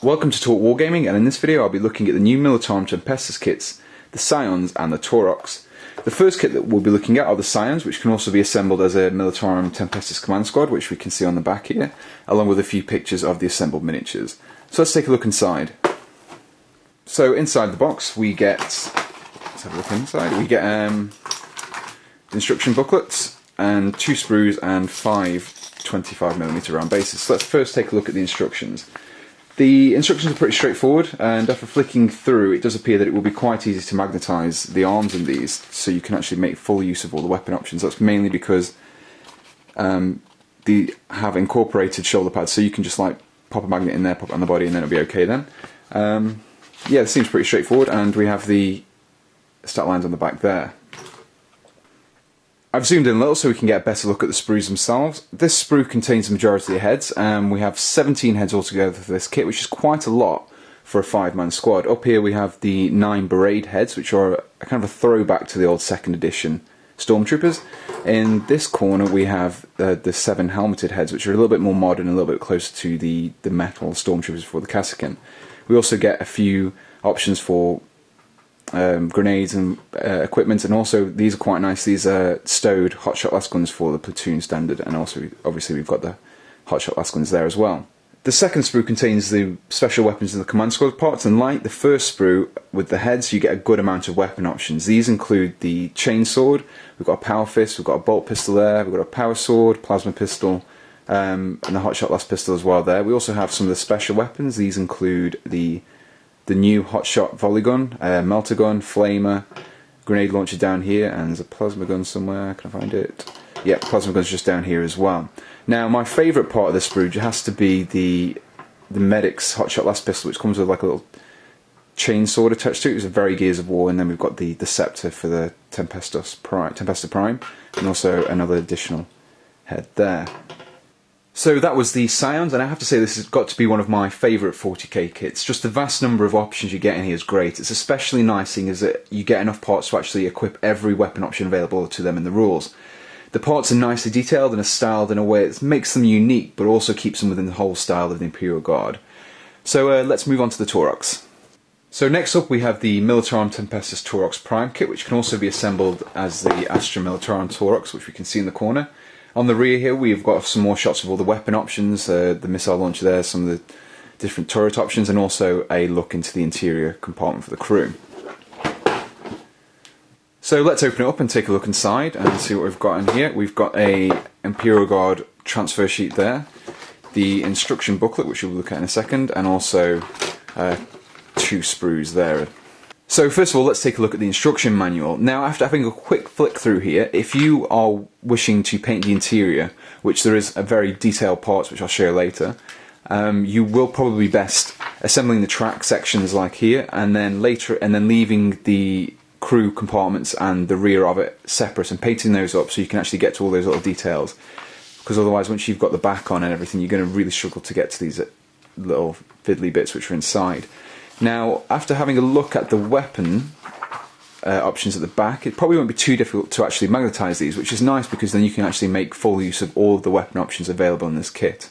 Welcome to Talk Wargaming, and in this video I'll be looking at the new Militarum Tempestus kits, the Scions and the Taurox. The first kit that we'll be looking at are the Scions, which can also be assembled as a Militarum Tempestus command squad, which we can see on the back here, along with a few pictures of the assembled miniatures. So let's take a look inside. So inside the box we get, let's have a look inside, we get instruction booklets and 2 sprues and 5 25mm round bases. So let's first take a look at the instructions. The instructions are pretty straightforward, and after flicking through it does appear that it will be quite easy to magnetise the arms in these, so you can actually make full use of all the weapon options. That's mainly because they have incorporated shoulder pads, so you can just like pop a magnet in there, pop it on the body, and then it'll be okay then. Yeah, it seems pretty straightforward, and we have the stat lines on the back there. I've zoomed in a little so we can get a better look at the sprues themselves. This sprue contains the majority of the heads, and we have 17 heads altogether for this kit, which is quite a lot for a 5-man squad. Up here we have the 9 Berate heads, which are a kind of a throwback to the old 2nd edition Stormtroopers. In this corner we have the 7 helmeted heads, which are a little bit more modern, a little bit closer to the metal Stormtroopers for the Kasrkin. We also get a few options for grenades and equipment, and also these are quite nice. These are stowed hotshot lasguns for the platoon standard, and also obviously we've got the hotshot lasguns there as well. The second sprue contains the special weapons in the command squad parts, and like the first sprue with the heads, you get a good amount of weapon options. These include the chainsword, we've got a power fist, we've got a bolt pistol there, we've got a power sword, plasma pistol, and the hotshot las pistol as well there. We also have some of the special weapons. These include the new hotshot volley gun, melter gun, flamer, grenade launcher down here, and there's a plasma gun somewhere. Can I find it? Yeah, plasma gun's just down here as well. Now, my favourite part of this sprue has to be the medic's hotshot las pistol, which comes with like a little chainsword attached to it. It's a very Gears of War, and then we've got the scepter for the Tempestus Prime, and also another additional head there. So that was the Scions, and I have to say this has got to be one of my favourite 40k kits. Just the vast number of options you get in here is great. It's especially nice seeing as that you get enough parts to actually equip every weapon option available to them in the rules. The parts are nicely detailed and are styled in a way that makes them unique, but also keeps them within the whole style of the Imperial Guard. So let's move on to the Taurox. So next up we have the Militarum Tempestus Taurox Prime kit, which can also be assembled as the Astra Militarum Taurox, which we can see in the corner. On the rear here we've got some more shots of all the weapon options, the missile launcher there, some of the different turret options, and also a look into the interior compartment for the crew. So let's open it up and take a look inside and see what we've got in here. We've got a Imperial Guard transfer sheet there, the instruction booklet, which we'll look at in a second, and also 2 sprues there. So first of all, let's take a look at the instruction manual. Now, after having a quick flick through here, if you are wishing to paint the interior, which there is a very detailed parts which I'll show you later, you will probably be best assembling the track sections like here, and then leaving the crew compartments and the rear of it separate and painting those up so you can actually get to all those little details. Because otherwise, once you've got the back on and everything, you're going to really struggle to get to these little fiddly bits which are inside. Now, after having a look at the weapon options at the back, it probably won't be too difficult to actually magnetise these, which is nice because then you can actually make full use of all of the weapon options available in this kit.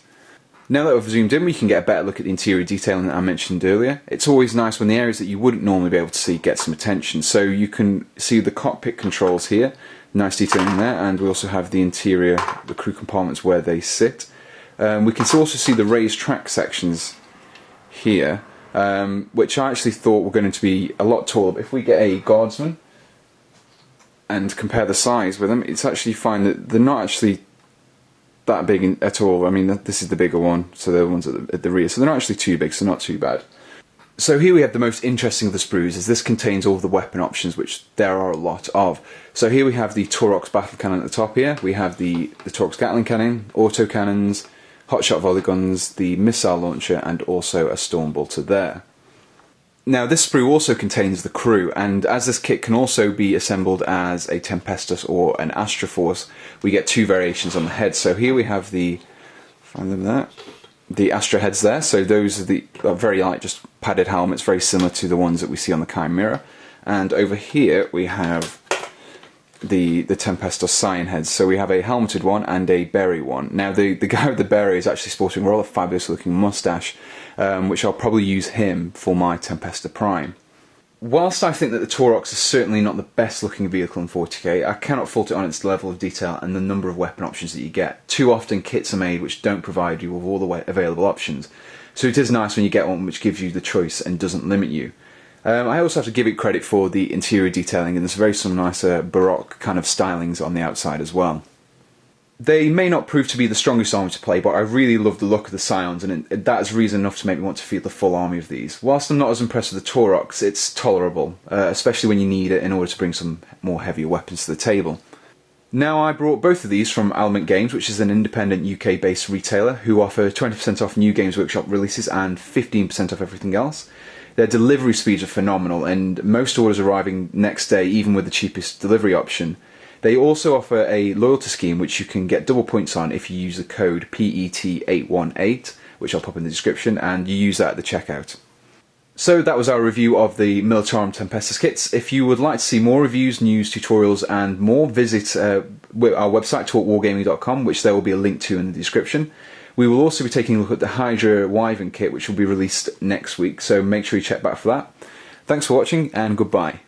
Now that we've zoomed in, we can get a better look at the interior detailing that I mentioned earlier. It's always nice when the areas that you wouldn't normally be able to see get some attention. So you can see the cockpit controls here, nice detailing there, and we also have the interior, the crew compartments where they sit. We can also see the raised track sections here, which I actually thought were going to be a lot taller. But if we get a guardsman and compare the size with them, it's actually fine that they're not actually that big at all. I mean, this is the bigger one, so they're the ones at the rear, so they're not actually too big, so not too bad. So here we have the most interesting of the sprues, as this contains all of the weapon options, which there are a lot of. So here we have the Taurox battle cannon at the top here, we have the Taurox Gatling cannon, auto cannons, hotshot volley guns, the missile launcher, and also a storm bolter there. Now this sprue also contains the crew, and as this kit can also be assembled as a Tempestus or an Astra Force, we get 2 variations on the heads. So here we have the Astra heads there, so those are the very light, just padded helmets, very similar to the ones that we see on the Chimera. And over here we have the Tempestus Scion heads. So we have a helmeted one and a berry one. Now the guy with the berry is actually sporting a rather fabulous looking moustache, which I'll probably use him for my Tempesta Prime. Whilst I think that the Taurox is certainly not the best looking vehicle in 40k, I cannot fault it on its level of detail and the number of weapon options that you get. Too often kits are made which don't provide you with all the available options, so it is nice when you get one which gives you the choice and doesn't limit you. I also have to give it credit for the interior detailing, and there's some nice Baroque kind of stylings on the outside as well. They may not prove to be the strongest army to play, but I really love the look of the Scions, and that is reason enough to make me want to field the full army of these. Whilst I'm not as impressed with the Taurox, it's tolerable, especially when you need it in order to bring some more heavier weapons to the table. Now, I brought both of these from Element Games, which is an independent UK-based retailer who offer 20% off new Games Workshop releases and 15% off everything else. Their delivery speeds are phenomenal, and most orders arriving next day, even with the cheapest delivery option. They also offer a loyalty scheme which you can get double points on if you use the code PET818, which I'll pop in the description, and you use that at the checkout. So that was our review of the Militarum Tempestus kits. If you would like to see more reviews, news, tutorials and more, visit our website, talkwargaming.com, which there will be a link to in the description. We will also be taking a look at the Hydra Wyvern kit, which will be released next week, so make sure you check back for that. Thanks for watching, and goodbye.